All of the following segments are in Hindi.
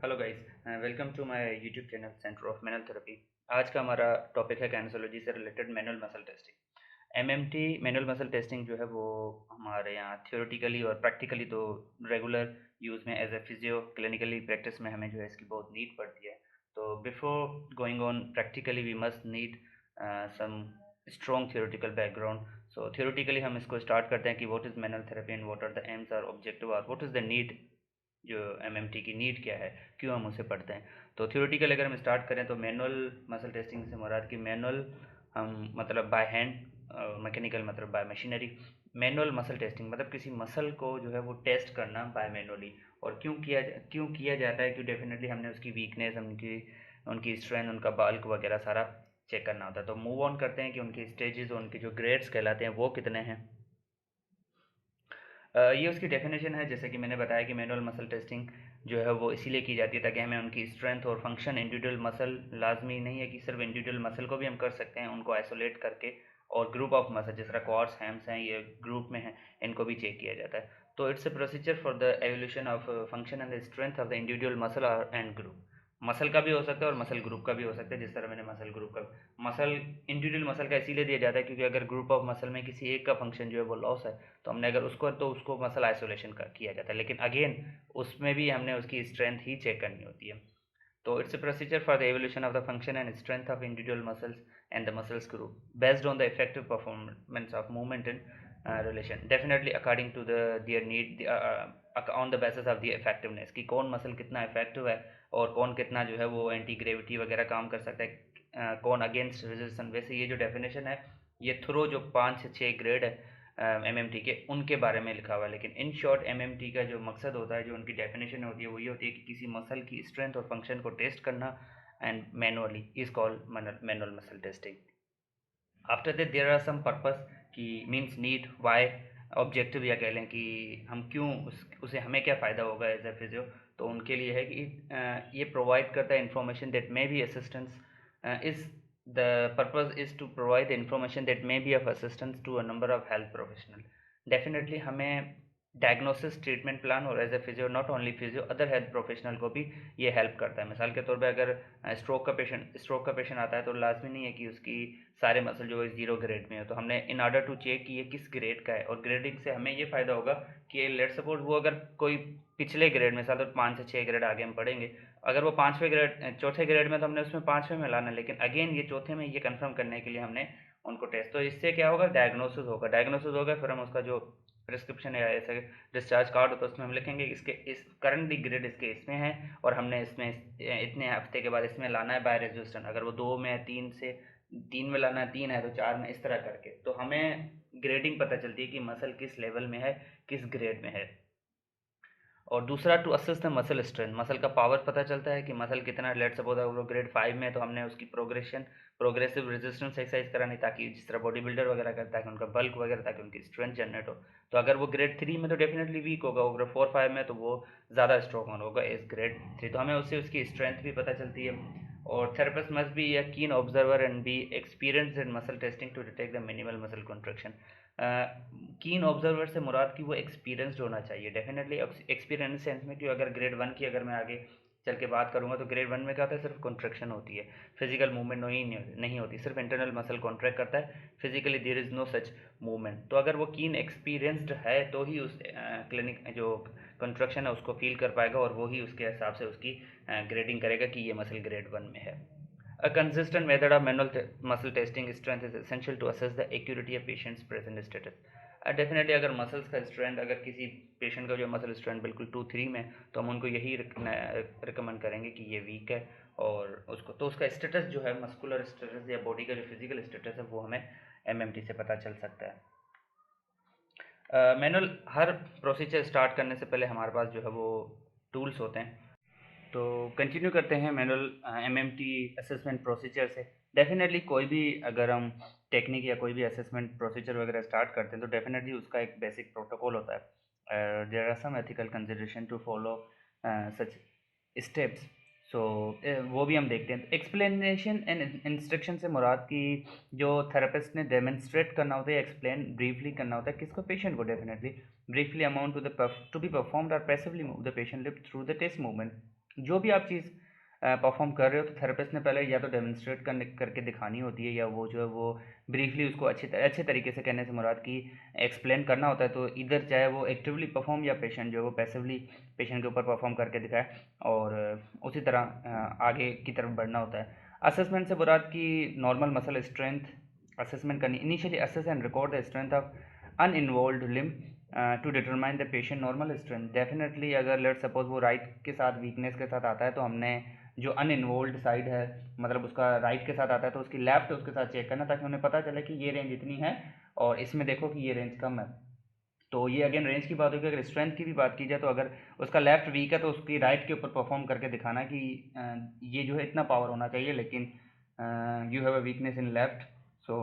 Hello guys, welcome to my YouTube channel centre of manual therapy. आज का हमारा टॉपिक है कैंसरोलॉजी से related manual muscle testing. MMT manual muscle testing जो है वो हमारे यहाँ थियोरेटिकली और प्रैक्टिकली तो रेगुलर यूज़ में as a physio clinically practice में हमें जो है इसकी बहुत नीड पड़ती है। तो before going on practically we must need some strong theoretical background. So theoretically हम इसको स्टार्ट करते हैं कि what is manual therapy and what are the aims or objective or what is the need, जो एमएमटी की नीड क्या है, क्यों हम उसे पढ़ते हैं। तो थ्योरेटिकल अगर हम स्टार्ट करें तो मैनुअल मसल टेस्टिंग से मुराद कि मैनुअल हम मतलब बाय हैंड, मैकेनिकल मतलब bye machinery. Manual muscle testing मतलब किसी मसल को जो है वो टेस्ट करना बाय मैनुअली। और क्यों किया जाता है, क्यों डेफिनेटली हमने उसकी वीकनेस, उनकी उनकी स्ट्रेंथ, उनका बल्क वगैरह सारा चेक करना होता है। तो मूव ऑन करते हैं कि उनकी स्टेजेस, उनके जो ग्रेड्स कहलाते हैं वो कितने हैं। ये उसकी डेफिनेशन है। जैसे कि मैंने बताया कि मैनुअल मसल टेस्टिंग जो है वो इसीलिए की जाती है ताकि हमें उनकी स्ट्रेंथ और फंक्शन, इंडिविजुअल मसल लाजमी नहीं है कि सिर्फ इंडिविजुअल मसल को भी हम कर सकते हैं, उनको आइसोलेट करके और ग्रुप ऑफ मसल जिस तरह क्वाड्स, हैम्स हैं, ये ग्रुप में हैं, इनको भी चेक किया जाता है। तो it's a procedure for the evolution of function and the strength of the individual muscle and group. Muscle का भी हो सकता है और मसल ग्रुप का भी हो सकता है। जिस तरह मैंने मसल ग्रुप का, मसल इंडिविजुअल मसल का इसीलिए दिया जाता है क्योंकि अगर ग्रुप ऑफ मसल में किसी एक का फंक्शन जो है वो लॉस है तो हमने अगर उसको, तो उसको मसल आइसोलेशन का किया जाता है। लेकिन अगेन उसमें भी हमने उसकी स्ट्रेंथ ही चेक करनी होती है। तो it's a procedure for the evolution of the function and strength of individual muscles and the muscles group based on the effective performance of movement in relation, definitely according to the their need, on the basis of the effectiveness कि कौन मसल कितना इफेक्टिव है और कौन कितना जो है वो एंटी ग्रेविटी वगैरह काम कर सकता है, कौन अगेंस्ट रेजिस्टेंस। वैसे ये जो डेफिनेशन है ये थ्रो जो 5 से 6 ग्रेड है एमएमटी के, उनके बारे में लिखा हुआ है। लेकिन इन शॉर्ट एमएमटी का जो मकसद होता है, जो उनकी डेफिनेशन होती है, वो ये होती है कि किसी मसल की स्ट्रेंथ और फंक्शन को टेस्ट करना and manually is called manual muscle testing. After that there are some purpose कि मीन्स नीड, वाई, ऑब्जेक्टिव या कह लें कि हम क्यों उसे हमें क्या फ़ायदा होगा एज ए फिजियो। तो उनके लिए है कि ये प्रोवाइड करता है information that may be assistance, is the purpose is to provide the information that may be of assistance to a number of health professional. Definitely हमें डायग्नोसिस, ट्रीटमेंट प्लान और as a physio, not only physio, other health professional को भी ये हेल्प करता है। मिसाल के तौर पे अगर स्ट्रोक का पेशेंट आता है तो लाजमी नहीं है कि उसकी सारे मसल जो है जीरो ग्रेड में है। तो हमने इन ऑर्डर टू चेक कि ये किस ग्रेड का है, और ग्रेडिंग से हमें ये फ़ायदा होगा कि लेट सपोज वो अगर कोई पिछले ग्रेड में, साथ 5 से 6 ग्रेड आगे हम पढ़ेंगे, अगर वो पाँचवें ग्रेड, चौथे ग्रेड में, तो हमने उसमें पाँचवें में लाना। लेकिन अगेन ये चौथे में ये कंफर्म करने के लिए हमने उनको टेस्ट, तो इससे क्या होगा, डायग्नोसिस होगा। फिर हम उसका जो प्रिस्क्रिप्शन है, ऐसे डिस्चार्ज कार्ड होता है, उसमें हम लिखेंगे इसके इस करंटली ग्रेड इसके इसमें है और हमने इसमें इतने हफ्ते के बाद इसमें लाना है बाय रेजिस्टेंस। अगर वो 2 में है, 3 में लाना है, 3 है तो 4 में, इस तरह करके। तो हमें ग्रेडिंग पता चलती है कि मसल किस लेवल में है, किस ग्रेड में है। और दूसरा, to assess the muscle strength, muscle का पावर पता चलता है कि मसल कितना, लेट सपोज अगर वो ग्रेड 5 में है तो हमने उसकी प्रोग्रेसिव रेजिस्टेंस एक्सरसाइज करानी, ताकि जिस तरह बॉडी बिल्डर वगैरह करता है, ताकि उनका बल्क वगैरह, ताकि उनकी स्ट्रेंथ जनरेट हो। तो अगर वो ग्रेड 3 में तो डेफिनेटली वीक होगा, अगर 4-5 में तो वो ज़्यादा स्ट्रॉन्ग होगा इस ग्रेड 3। तो हमें उससे उसकी स्ट्रेंथ भी पता चलती है। और therapist must be a keen observer and be experienced in muscle testing to detect the minimal muscle contraction. Keen observer से मुराद कि वो एक्सपीरियंस्ड होना चाहिए। डेफिनेटली एक्सपीरियंस सेंस में कि अगर ग्रेड 1 की अगर मैं आगे चल के बात करूंगा तो ग्रेड 1 में क्या होता है, सिर्फ कॉन्ट्रैक्शन होती है, फिजिकल मूवमेंट नहीं होती, सिर्फ इंटरनल मसल कॉन्ट्रैक्ट करता है, physically there is no such movement. तो अगर वो कीन एक्सपीरियंस्ड है तो ही उस क्लिनिक जो कॉन्ट्रैक्शन है उसको फील कर पाएगा, और वो ही उसके हिसाब से उसकी ग्रेडिंग करेगा कि ये मसल ग्रेड 1 में है। A consistent method of manual muscle testing strength is essential to assess the accuracy of patient's present status. Definitely अगर मसल्स का स्ट्रेंथ, अगर किसी पेशेंट का जो मसल स्ट्रेंथ बिल्कुल 2-3 में, तो हम उनको यही रिकमेंड करेंगे कि ये वीक है, और उसको तो उसका स्टेटस जो है, मस्कुलर स्टेटस या बॉडी का जो फिजिकल स्टेटस है, वो हमें एमएमटी से पता चल सकता है। मैनुअल हर प्रोसीजर स्टार्ट करने से पहले हमारे पास जो है वो टूल्स होते हैं। तो कंटिन्यू करते हैं मैनुअल एमएमटी असेसमेंट प्रोसीजर से। डेफिनेटली कोई भी अगर हम टेक्निक या कोई भी असेसमेंट प्रोसीजर वगैरह स्टार्ट करते हैं तो डेफिनेटली उसका एक बेसिक प्रोटोकॉल होता है। There are some ethical consideration to follow such steps. So वो भी हम देखते हैं। एक्सप्लेनेशन एंड इंस्ट्रक्शन से मुराद की जो थेरेपिस्ट ने डेमोन्स्ट्रेट करना होता है, एक्सप्लेन ब्रीफली करना होता है किसको, पेशेंट को। Definitely briefly amount to be performed और passively move the patient limb through the test movement. जो भी आप चीज़ परफॉर्म कर रहे हो तो थेरेपिस्ट ने पहले या तो डेमोन्स्ट्रेट करके दिखानी होती है, या वो जो है वो ब्रीफली उसको अच्छे तरीके से, कहने से मुराद की एक्सप्लेन करना होता है। तो इधर चाहे वो एक्टिवली परफॉर्म या पेशेंट जो है वो पैसिवली पेशेंट के ऊपर परफॉर्म करके दिखाए, और उसी तरह आगे की तरफ बढ़ना होता है। असेसमेंट से मुराद की नॉर्मल मसल स्ट्रेंथ असेसमेंट करनी। Initially assess and record the strength of uninvolved limb to determine the patient normal strength. Definitely अगर लेट सपोज वो राइट के साथ वीकनेस के साथ आता है, तो हमने जो अनइन्वॉल्व्ड साइड है, मतलब उसका राइट के साथ आता है, तो उसकी लेफ्ट उसके साथ चेक करना, ताकि उन्हें पता चले कि ये रेंज इतनी है और इसमें देखो कि ये रेंज कम है। तो ये अगेन रेंज की बात होगी। अगर स्ट्रेंथ की भी बात की जाए, तो अगर उसका लेफ्ट वीक है तो उसकी राइट के ऊपर परफॉर्म करके दिखाना कि ये जो है इतना पावर होना चाहिए, लेकिन you have a weakness in left, so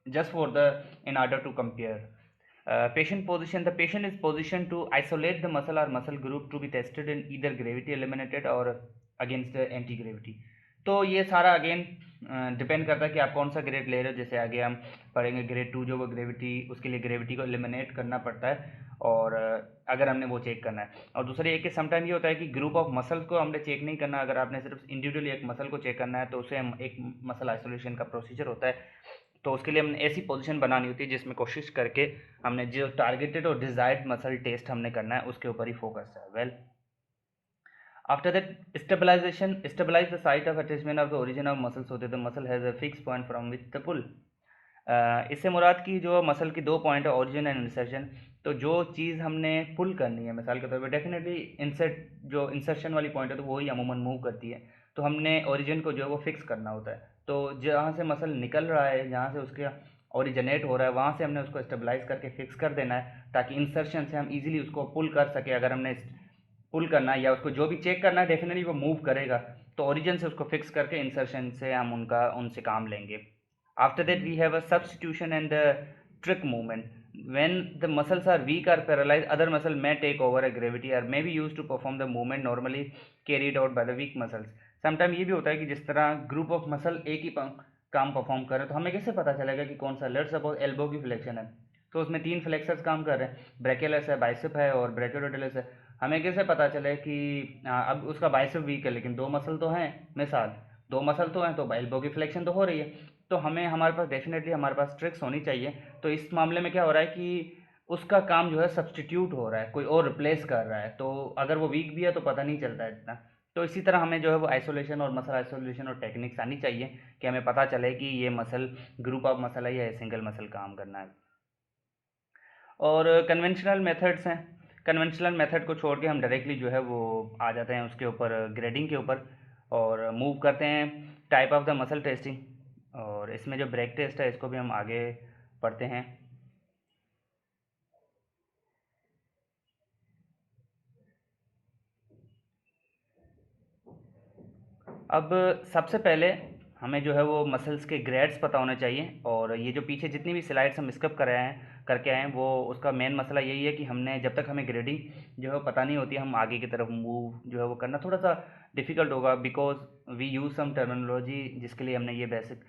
just for the in order to compare. Patient position: the patient is positioned to isolate the muscle or muscle group to be tested in either gravity eliminated or against the anti gravity। तो ये सारा अगेन डिपेंड करता है कि आप कौन सा ग्रेड ले रहे हो। जैसे आगे हम पढ़ेंगे ग्रेड 2 जो वो ग्रेविटी, उसके लिए ग्रेविटी को एलिमिनेट करना पड़ता है, और अगर हमने वो चेक करना है। और दूसरा ये कि समटाइम ये होता है कि ग्रुप ऑफ मसल्स को हमने चेक नहीं करना। अगर आपने सिर्फ इंडिविजुअली एक मसल को चेक करना है, तो उसे हम एक मसल आइसोलेशन का प्रोसीजर होता है। तो उसके लिए हमने ऐसी पोजीशन बनानी होती है जिसमें कोशिश करके हमने जो टारगेटेड और डिजायर्ड मसल टेस्ट हमने करना है उसके ऊपर ही फोकस है। Well, after that stabilize the site of attachment of the origin of muscle so that the muscle has a fix point from which the pull. इससे मुराद की जो मसल की दो पॉइंट है, ओरिजिन एंड इंसर्शन। तो जो चीज़ हमने पुल करनी है, मिसाल के तौर पे डेफिनेटली इंसर्शन वाली पॉइंट है तो वही अमूमन मूव करती है। तो हमने ओरिजिन को जो है वो फिक्स करना होता है। तो जहाँ से मसल निकल रहा है, जहाँ से उसके ओरिजिनेट हो रहा है, वहाँ से हमने उसको स्टेबलाइज करके फिक्स कर देना है, ताकि इंसर्शन से हम इजीली उसको पुल कर सके। अगर हमने पुल करना है या उसको जो भी चेक करना है, डेफिनेटली वो मूव करेगा, तो ओरिजिन से उसको फिक्स करके इंसर्शन से हम उनसे काम लेंगे। After that, we have a substitution and the trick movement. When the muscles are weak or paralyzed, other muscle may take over a gravity or may be used to perform the movement normally carried out by the weak muscles. Sometimes ये भी होता है कि जिस तरह ग्रुप ऑफ मसल एक ही काम परफॉर्म कर रहे हैं, तो हमें कैसे पता चलेगा कि कौन सा। लेट सपोज एल्बो की फ्लेक्शन है, तो उसमें 3 फ्लेक्सर्स काम कर रहे हैं, ब्रैकियलस है, बाइसेप है और ब्रैकियोटिलिस है। हमें कैसे पता चले कि अब उसका बाइसेप वीक है, लेकिन 2 मसल तो हैं, मिसाल 2 मसल तो हैं, तो एल्बो की फ्लेक्शन तो हो रही है। तो हमारे पास डेफिनेटली हमारे पास ट्रिक्स होनी चाहिए। तो इस मामले में क्या हो रहा है कि उसका काम जो है सब्सटीट्यूट हो रहा है, कोई और रिप्लेस कर रहा है। तो अगर वो वीक भी है तो पता नहीं चलता है इतना। तो इसी तरह हमें जो है वो आइसोलेशन और मसल आइसोलेशन और टेक्निक्स आनी चाहिए कि हमें पता चले कि ये मसल ग्रुप ऑफ मसल है या सिंगल मसल काम करना है। और कन्वेंशनल मेथड्स हैं। कन्वेंशनल मेथड को छोड़ के हम डायरेक्टली जो है वो आ जाते हैं उसके ऊपर, ग्रेडिंग के ऊपर, और मूव करते हैं type of the muscle testing. और इसमें जो ब्रेक टेस्ट है इसको भी हम आगे पढ़ते हैं। अब सबसे पहले हमें जो है वो मसल्स के ग्रेड्स पता होने चाहिए। और ये जो पीछे जितनी भी स्लाइड्स हम स्किप कर रहे हैं करके आए हैं, वो उसका मेन मसला यही है कि हमने जब तक हमें ग्रेडिंग जो है पता नहीं होती, हम आगे की तरफ मूव जो है वो करना थोड़ा सा डिफ़िकल्ट होगा, because we use some terminology जिसके लिए हमने ये बेसिक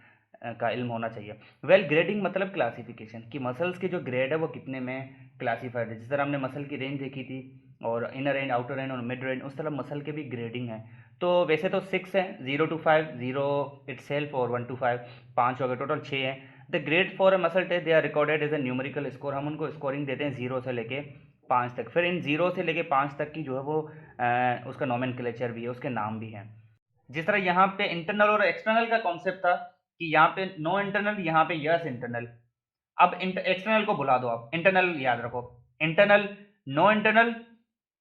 का इल्म होना चाहिए। वेल, ग्रेडिंग मतलब क्लासिफिकेशन, कि मसल्स के जो ग्रेड है वो कितने में क्लासीफाइड है। जिस तरह हमने मसल की रेंज देखी थी, और इनर रेंज, आउटर रेंज और मिड रेंज, उस तरह मसल के भी ग्रेडिंग है। तो वैसे तो 6 है, 0 to 5, 0 itself और 1 to 5, 5 हो गए, टोटल 6 है। The grade for a muscle test they are recorded as a numerical score. हम उनको स्कोरिंग देते हैं 0 से लेके 5 तक। फिर इन 0 से लेके 5 तक की जो है वो उसका नोमेनक्लेचर भी है, उसके नाम भी हैं। जिस तरह यहाँ पे इंटरनल और एक्सटर्नल का कॉन्सेप्ट था कि यहाँ पे नो इंटरनल, यहाँ पे यस इंटरनल। अब एक्सटर्नल को भुला दो, आप इंटरनल याद रखो। इंटरनल, नो इंटरनल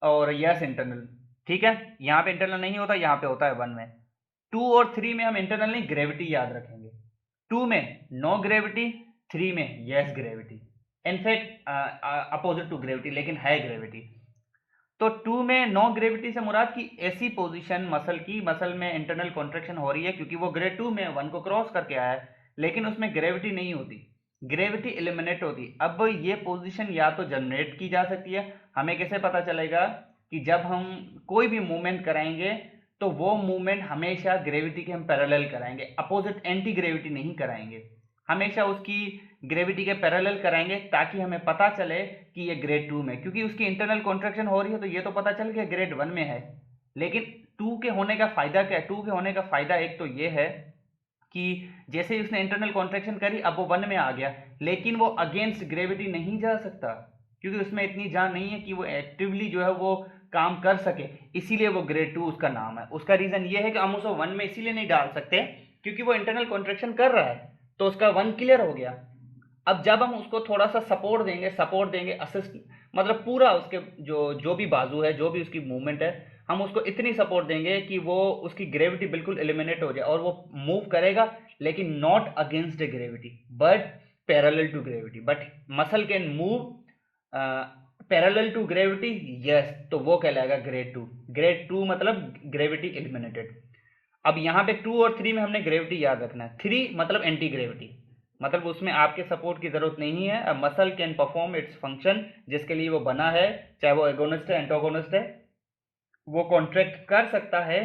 और यस इंटरनल, ठीक है। यहाँ पे इंटरनल नहीं होता, यहाँ पे होता है 1 में। 2 और 3 में हम इंटरनल नहीं, ग्रेविटी याद रखेंगे। 2 में नो ग्रेविटी, 3 में yes gravity. In fact opposite to gravity, लेकिन है ग्रेविटी। तो 2 में नो ग्रेविटी से मुराद की ऐसी पोजीशन मसल में इंटरनल कॉन्ट्रेक्शन हो रही है क्योंकि वो ग्रेड 2 में 1 को क्रॉस करके आया है, लेकिन उसमें ग्रेविटी नहीं होती, ग्रेविटी एलिमिनेट होती। अब ये पोजीशन या तो जनरेट की जा सकती है। हमें कैसे पता चलेगा कि जब हम कोई भी मूवमेंट कराएंगे तो वो मूवमेंट हमेशा ग्रेविटी के हम पैरेलल कराएंगे, अपोजिट एंटी ग्रेविटी नहीं कराएंगे, हमेशा उसकी ग्रेविटी के पैरेलल कराएंगे, ताकि हमें पता चले कि ये ग्रेड 2 में, क्योंकि उसकी इंटरनल कॉन्ट्रैक्शन हो रही है तो ये तो पता चल गया ग्रेड 1 में है, लेकिन टू के होने का फायदा क्या है? टू के होने का फायदा एक तो ये है कि जैसे ही उसने इंटरनल कॉन्ट्रैक्शन करी, अब वो 1 में आ गया, लेकिन वो अगेंस्ट ग्रेविटी नहीं जा सकता क्योंकि उसमें इतनी जान नहीं है कि वो एक्टिवली जो है वो काम कर सके, इसीलिए वो ग्रेड 2 उसका नाम है। उसका रीजन ये है कि हम उसको 1 में इसीलिए नहीं डाल सकते क्योंकि वो इंटरनल कॉन्ट्रैक्शन कर रहा है, तो उसका 1 क्लियर हो गया। अब जब हम उसको थोड़ा सा सपोर्ट देंगे असिस्ट, मतलब पूरा उसके जो भी बाजू है, जो भी उसकी मूवमेंट है, हम उसको इतनी सपोर्ट देंगे कि वो उसकी ग्रेविटी बिल्कुल एलिमिनेट हो जाए और वो मूव करेगा, लेकिन not against gravity but parallel to gravity. But muscle can move parallel to gravity, yes, तो वो कहलाएगा ग्रेड 2। ग्रेड 2 मतलब ग्रेविटी एलिमिनेटेड। अब यहाँ पे 2 और 3 में हमने ग्रेविटी याद रखना है। 3 मतलब एंटी ग्रेविटी, मतलब उसमें आपके सपोर्ट की जरूरत नहीं है। Muscle can perform its function जिसके लिए वो बना है, चाहे वो एगोनिस्ट है एंटागोनिस्ट है, वो कॉन्ट्रैक्ट कर सकता है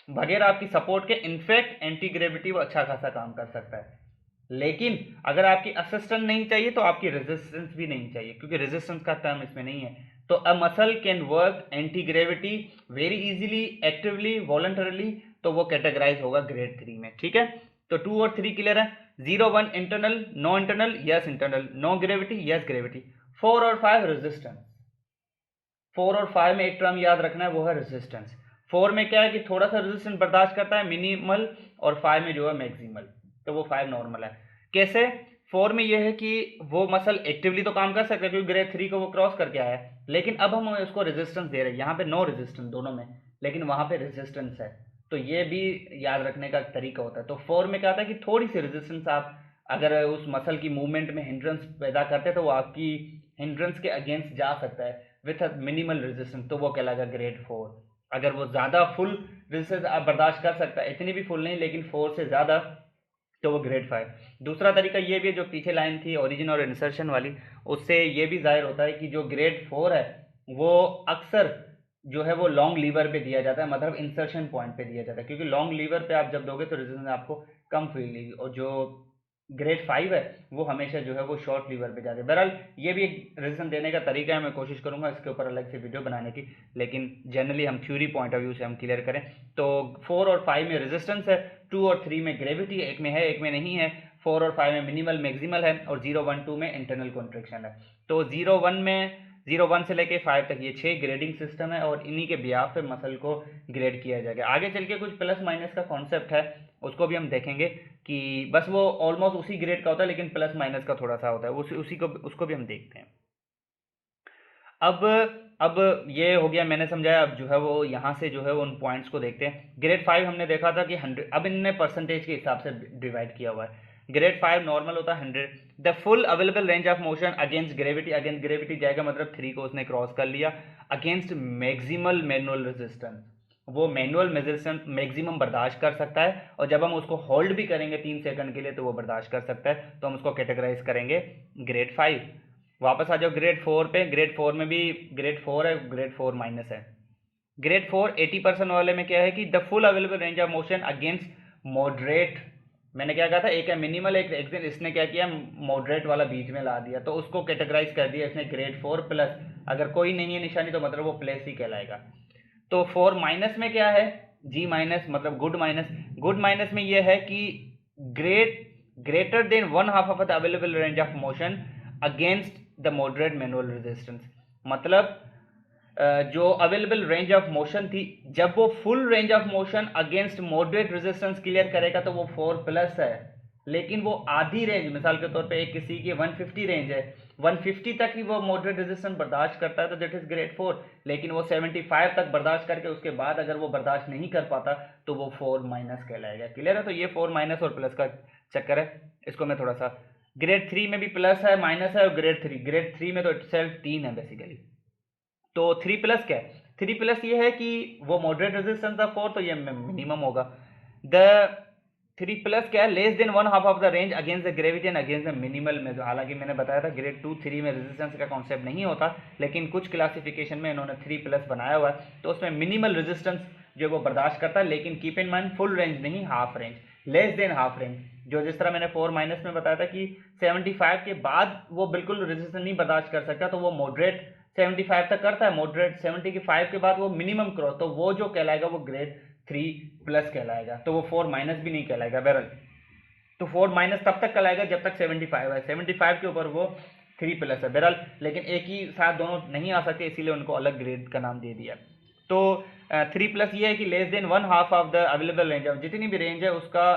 बगैर आपकी सपोर्ट के। इनफैक्ट एंटी ग्रेविटी वो अच्छा खासा काम कर सकता है। लेकिन अगर आपकी असिस्टेंस नहीं चाहिए तो आपकी रेजिस्टेंस भी नहीं चाहिए, क्योंकि रेजिस्टेंस का टर्म इसमें नहीं है। तो a muscle can work anti gravity very easily, actively, voluntarily, तो वो कैटेगराइज होगा ग्रेड 3 में। ठीक है, तो 2 और 3 क्लियर है। 0 1 internal, no internal, yes internal, no gravity, yes gravity. 4 और 5 रेजिस्टेंस। 4 और 5 में एक टर्म याद रखना है, वो है रेजिस्टेंस। 4 में क्या है कि थोड़ा सा रेजिस्टेंस बर्दाश्त करता है, मिनिमल, और 5 में जो है मैक्सिमल, तो वो 5 नॉर्मल है। कैसे? 4 में यह है कि वो मसल एक्टिवली तो काम कर सकता है क्योंकि ग्रेड 3 को वो क्रॉस करके आया है, लेकिन अब हम उसको रेजिस्टेंस दे रहे हैं। यहाँ पे नो रेजिस्टेंस दोनों में, लेकिन वहां पे रेजिस्टेंस है, तो ये भी याद रखने का तरीका होता है। तो 4 में क्या होता है कि थोड़ी सी रेजिस्टेंस आप अगर उस मसल की मूवमेंट में हिंड्रेंस पैदा करते हैं तो वो आपकी हिंड्रेंस के अगेंस्ट जा सकता है विथ अ मिनिमल रेजिस्टेंस, तो वो कहलाएगा ग्रेड 4। अगर वो ज़्यादा फुल रेजिस्टेंस आप बर्दाश्त कर सकता है, इतनी भी फुल नहीं लेकिन 4 से ज़्यादा, तो वो ग्रेड 5। दूसरा तरीका ये भी है, जो पीछे लाइन थी ओरिजिन और इंसर्शन वाली, उससे ये भी जाहिर होता है कि जो ग्रेड 4 है वो अक्सर जो है वो लॉन्ग लीवर पे दिया जाता है, मतलब इंसर्शन पॉइंट पे दिया जाता है, क्योंकि लॉन्ग लीवर पे आप जब दोगे तो रेजिस्टेंस आपको कम फील होगी, और जो ग्रेड 5 है वो हमेशा जो है वो शॉर्ट लीवर पे जाते हैं। बहरहाल ये भी एक रेजिस्टेंस देने का तरीका है, मैं कोशिश करूंगा इसके ऊपर अलग से वीडियो बनाने की, लेकिन जनरली हम थ्योरी पॉइंट ऑफ व्यू से हम क्लियर करें। तो 4 और 5 में रेजिस्टेंस है, 2 और 3 में ग्रेविटी, एक में है एक में नहीं है। 4 और 5 में मिनिमल मैक्सिमल है, और 0 1 2 में इंटरनल कॉन्ट्रैक्शन है। तो 0 1 से लेके 5 तक ये 6 ग्रेडिंग सिस्टम है, और इन्हीं के बिहाफ पे मसल को ग्रेड किया जाएगा। आगे चल के कुछ प्लस माइनस का कॉन्सेप्ट है, उसको भी हम देखेंगे कि बस वो ऑलमोस्ट उसी ग्रेड का होता है, लेकिन प्लस माइनस का थोड़ा सा होता है, उसी को उसको भी हम देखते हैं। अब ये हो गया, मैंने समझाया। अब जो है वो यहाँ से जो है उन पॉइंट्स को देखते हैं। ग्रेड 5 हमने देखा था कि 100, अब इनने परसेंटेज के हिसाब से डिवाइड किया हुआ है। ग्रेड 5 नॉर्मल होता है 100। The full available range of motion against gravity जाएगा, मतलब 3 को उसने क्रॉस कर लिया। अगेंस्ट मैक्सिमल मैनुअल रेजिस्टेंस, वो मैनुअल रेजिस्टेंस मैक्सिमम बर्दाश्त कर सकता है, और जब हम उसको होल्ड भी करेंगे 3 सेकंड के लिए तो वो बर्दाश्त कर सकता है, तो हम उसको कैटेगराइज करेंगे ग्रेड 5। वापस आ जाओ ग्रेड 4 पे। ग्रेड 4 में भी ग्रेड 4 है, ग्रेड 4 माइनस है। ग्रेड 4 80% वाले में क्या है कि the full available range of motion against moderate, मैंने क्या कहा था, एक है मिनिमल एक एक्सेल, इसने क्या किया मॉडरेट वाला बीच में ला दिया, तो उसको कैटेगराइज कर दिया इसने ग्रेड 4 प्लस। अगर कोई नहीं है निशानी तो मतलब वो प्लस ही कहलाएगा। तो 4 माइनस में क्या है, जी माइनस, मतलब गुड माइनस। गुड माइनस में यह है कि greater than 1/2 of the available range of motion against the moderate manual resistance, मतलब जो अवेलेबल रेंज ऑफ मोशन थी, जब वो full range of motion against moderate resistance clear करेगा तो वो 4 प्लस है। लेकिन वो आधी रेंज, मिसाल के तौर पे एक किसी की 150 रेंज है, 150 तक ही वो मॉडरेट रेजिस्टेंस बर्दाश्त करता है तो दैट इज ग्रेड 4। लेकिन वो 75 तक बर्दाश्त करके उसके बाद अगर वो बर्दाश्त नहीं कर पाता तो वो 4 माइनस कहलाएगा। क्लियर है? तो ये 4 माइनस और प्लस का चक्कर है, इसको मैं थोड़ा सा। ग्रेड 3 में भी प्लस है माइनस है, और ग्रेड 3 में तो इटसेल्फ 3 है बेसिकली। तो 3 प्लस क्या है? 3 प्लस ये है कि वो मॉडरेट रेजिस्टेंस था 4, तो ये मिनिमम होगा। द 3 प्लस क्या है? Less than 1/2 of the range against the gravity and against the minimal में, हालांकि मैंने बताया था ग्रेड 2 3 में रेजिस्टेंस का कॉन्सेप्ट नहीं होता, लेकिन कुछ क्लासिफिकेशन में इन्होंने 3 प्लस बनाया हुआ है, तो उसमें मिनिमल रेजिस्टेंस जो वो बर्दाश्त करता है, लेकिन keep in mind full range नहीं, half range, less than half range. जो जिस तरह मैंने 4 माइनस में बताया था कि 75 के बाद वो बिल्कुल रेजिस्टेंस नहीं बर्दाश्त कर सकता, तो वो मॉडरेट 75 तक करता है मॉडरेट, 75 के बाद वो मिनिमम क्रॉस, तो वो जो कहलाएगा वो ग्रेड 3+ कहलाएगा, तो वो 4- भी नहीं कहलाएगा बहरहाल। तो 4- तब तक कहलाएगा जब तक 75 है, 75 के ऊपर वो 3+ है बहरहाल, लेकिन एक ही साथ दोनों नहीं आ सकते, इसीलिए उनको अलग ग्रेड का नाम दे दिया। तो 3+ ये है कि less than 1/2 of the available range, अब जितनी भी रेंज है उसका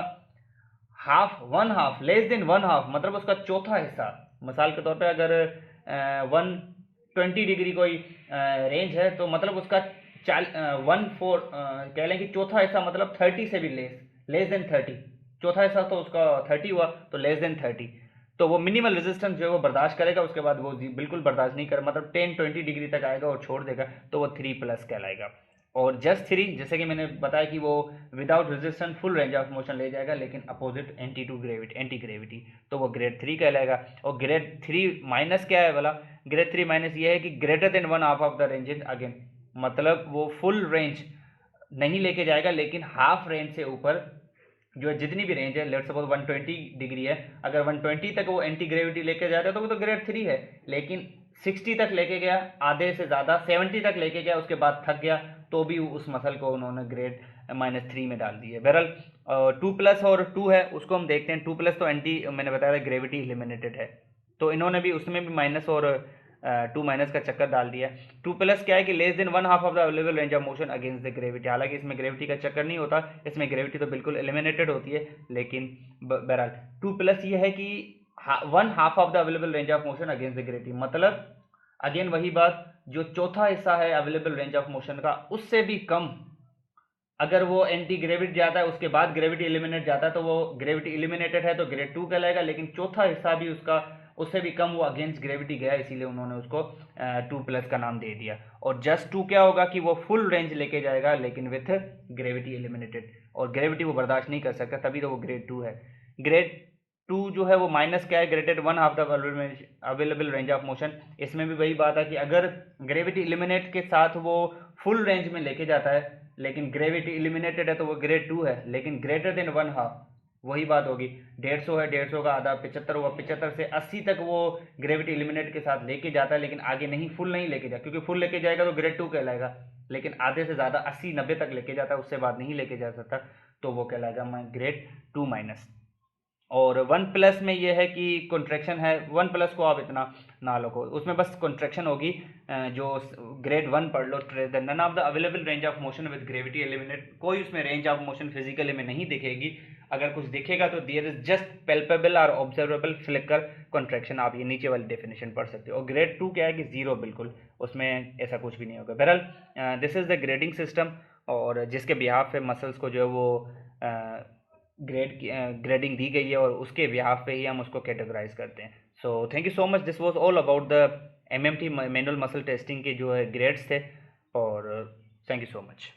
हाफ, 1/2, लेस देन 1/2 मतलब उसका चौथा हिस्सा। मिसाल के तौर पे अगर 120 डिग्री कोई रेंज है, तो मतलब उसका 1/4 कह लें कि चौथा हिस्सा, मतलब 30 से भी लेस देन 30, चौथा हिस्सा तो उसका 30 हुआ, तो लेस देन 30, तो वो मिनिमल रेजिस्टेंस जो है वो बर्दाश्त करेगा, उसके बाद वो बिल्कुल बर्दाश्त नहीं कर, मतलब 10-20 डिग्री तक आएगा और छोड़ देगा, तो वो 3+ कहलाएगा। और जस्ट 3, जैसे कि मैंने बताया कि वो without resistance full range of motion ले जाएगा, लेकिन अपोजिट एंटी ग्रेविटी, तो वो ग्रेड 3 कहलाएगा। और ग्रेड 3- क्या है वाला, ग्रेड 3- ये है कि greater than 1/2 of the range again, मतलब वो फुल रेंज नहीं लेके जाएगा, लेकिन हाफ रेंज से ऊपर जो है जितनी भी रेंज है, लेट्स सपोज 120 डिग्री है, अगर 120 तक वो एंटी ग्रेविटी लेके जा रहा है तो वो तो ग्रेड 3 है, लेकिन 60 तक लेके गया, आधे से ज़्यादा 70 तक लेके गया, उसके बाद थक गया, तो भी उस मसल को उन्होंने ग्रेड -3 में डाल दिया। बहरहाल 2+ और 2 है, उसको हम देखते हैं। 2+ तो मैंने बताया था ग्रेविटी एलिमिनेटेड है, तो इन्होंने भी उसमें भी माइनस और 2- का चक्कर डाल दिया। 2+ क्या है कि less than 1/2 of the available range of motion against the gravity, हालांकि इसमें ग्रेविटी का चक्कर नहीं होता, इसमें ग्रेविटी तो बिल्कुल एलिमिनेटेड होती है, लेकिन बहरहाल 2+ ये है कि 1/2 of the available range of motion against the gravity, मतलब अगेन वही बात, जो चौथा हिस्सा है अवेलेबल रेंज ऑफ मोशन का, उससे भी कम अगर वो एंटी ग्रेविटी जाता है, उसके बाद ग्रेविटी एलिमिनेट जाता है, तो वो ग्रेविटी एलिमिनेटेड है तो ग्रेड 2 कहलाएगा, लेकिन चौथा हिस्सा भी उसका उससे भी कम वो अगेंस्ट ग्रेविटी गया, इसीलिए उन्होंने उसको 2+ का नाम दे दिया। और जस्ट 2 क्या होगा कि वो फुल रेंज लेके जाएगा, लेकिन विथ ग्रेविटी एलिमिनेटेड, और ग्रेविटी वो बर्दाश्त नहीं कर सकता, तभी तो वो ग्रेड 2 है। ग्रेड 2 जो है वो माइनस क्या है, graded 1/2 the available range of motion, इसमें भी वही बात है कि अगर ग्रेविटी एलिमिनेट के साथ वो फुल रेंज में लेके जाता है, लेकिन ग्रेविटी एलिमिनेटेड है, तो वो ग्रेड 2 है, लेकिन ग्रेटर देन 1/2, वही बात होगी, 150 है, 150 का आधा 75 हुआ, 75 से 80 तक वो ग्रेविटी एलिमिनेट के साथ लेके जाता है, लेकिन आगे नहीं, फुल नहीं लेके जाए, क्योंकि फुल लेके जाएगा तो ग्रेड 2 कहलाएगा, लेकिन आधे से ज़्यादा 80-90 तक लेके जाता है, उससे बाद नहीं लेके जा सकता, तो वो कहलाएगा ग्रेड 2-। और 1+ में ये है कि कॉन्ट्रैक्शन है, 1+ को आप इतना ना लो, उसमें बस कॉन्ट्रैक्शन होगी, जो ग्रेड 1 पढ़ लो, none of the available range of motion with gravity eliminate, कोई उसमें रेंज ऑफ मोशन फिजिकली में नहीं दिखेगी, अगर कुछ दिखेगा तो देयर इज जस्ट पेल्पेबल और ऑब्जर्वेबल फ्लिकर कॉन्ट्रैक्शन, आप ये नीचे वाली डेफिनेशन पढ़ सकते हो। और ग्रेड 2 क्या है कि 0 बिल्कुल, उसमें ऐसा कुछ भी नहीं होगा। बहरहाल this is the grading system, और जिसके बिहाफ पे मसल्स को जो है वो ग्रेडिंग दी गई है, और उसके बिहाफ पे ही हम उसको कैटेगराइज करते हैं। So thank you so much, this was all about the MMT manual muscle testing के जो है ग्रेड्स थे, और थैंक यू सो मच।